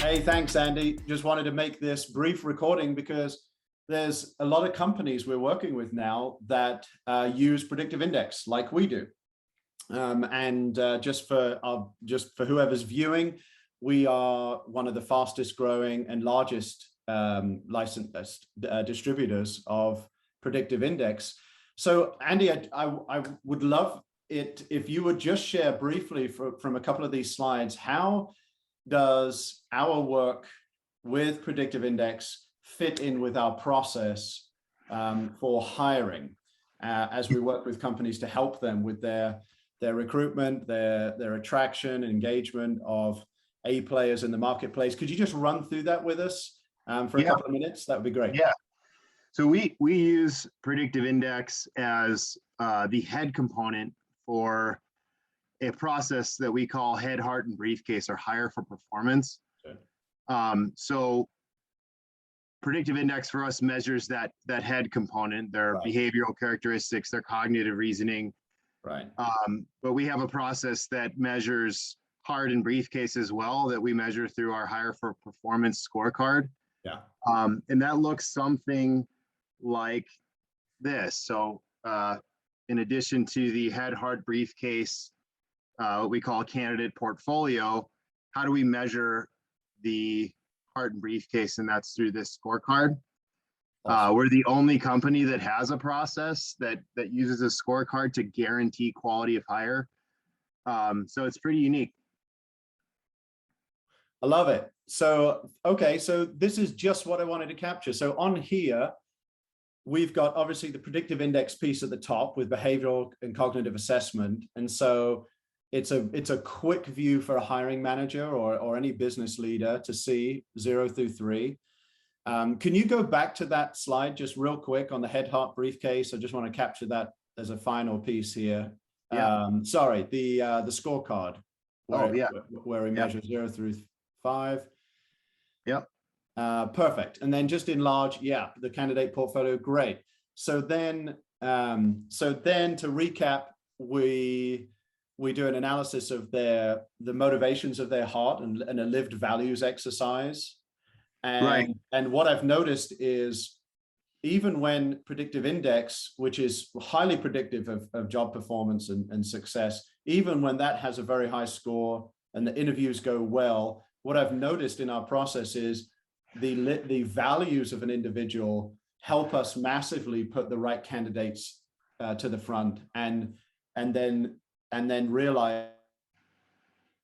Hey, thanks, Andy. Just wanted to make this brief recording because there's a lot of companies we're working with now that use predictive index like we do. Just for whoever's viewing, we are one of the fastest growing and largest licensed distributors of predictive index. So Andy, I would love it if you would just share briefly from a couple of these slides, how does our work with predictive index fit in with our process for hiring as we work with companies to help them with their recruitment, their attraction, engagement of A players in the marketplace? Could you just run through that with us for a couple of minutes? That would be great. Yeah. So we use predictive index as the head component for a process that we call head, heart, and briefcase, or hire for performance. Okay. So predictive index for us measures that head component, their behavioral characteristics, their cognitive reasoning. Right. But we have a process that measures heart and briefcase as well, that we measure through our hire for performance scorecard. Yeah. And that looks something like this. So in addition to the head, heart, briefcase, what we call a candidate portfolio, how do we measure the heart and briefcase? And that's through this scorecard. Awesome. We're the only company that has a process that uses a scorecard to guarantee quality of hire. So it's pretty unique. I love it. So, okay, so this is just what I wanted to capture. So on here, we've got obviously the predictive index piece at the top with behavioral and cognitive assessment. And so it's a quick view for a hiring manager or any business leader to see 0 through 3. Can you go back to that slide just real quick on the head, heart, briefcase? I just want to capture that as a final piece here. Yeah. Sorry, the scorecard. Where we measure 0 through 5. Yep. Perfect. And then just enlarge, the candidate portfolio. Great. So then to recap, we do an analysis of the motivations of their heart and a lived values exercise. And what I've noticed is even when predictive index, which is highly predictive of job performance and success, even when that has a very high score and the interviews go well, what I've noticed in our process is the values of an individual help us massively put the right candidates to the front and then realize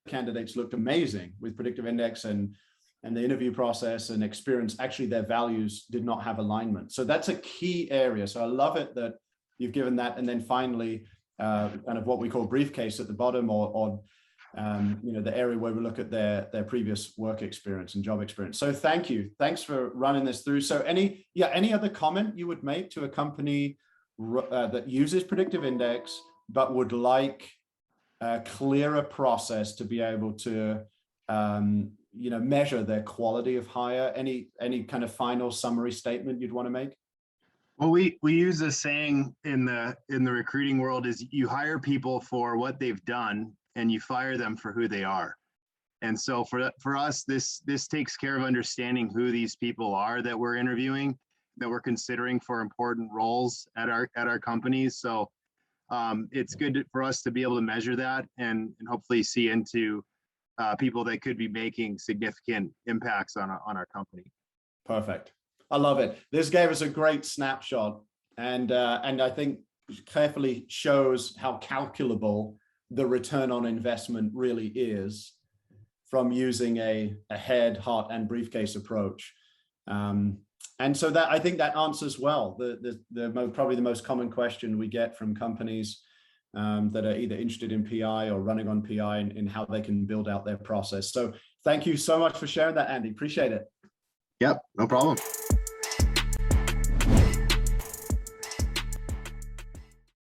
candidates looked amazing with predictive index and the interview process and experience. Actually, their values did not have alignment. So that's a key area. So I love it that you've given that. And then finally, kind of what we call briefcase at the bottom, or the area where we look at their previous work experience and job experience. So thank you. Thanks for running this through. So any other comment you would make to a company that uses predictive index, but would like a clearer process to be able to measure their quality of hire? Any kind of final summary statement you'd want to make? Well, we use a saying in the recruiting world is you hire people for what they've done and you fire them for who they are. And so for us, this takes care of understanding who these people are that we're interviewing, that we're considering for important roles at our companies. So it's good for us to be able to measure that and hopefully see into people that could be making significant impacts on our company. Perfect. I love it. This gave us a great snapshot, and I think carefully shows how calculable the return on investment really is from using a head, heart, and briefcase approach. And so that I think that answers well probably the most common question we get from companies that are either interested in PI or running on PI in how they can build out their process. So thank you so much for sharing that, Andy. Appreciate it. Yep, no problem.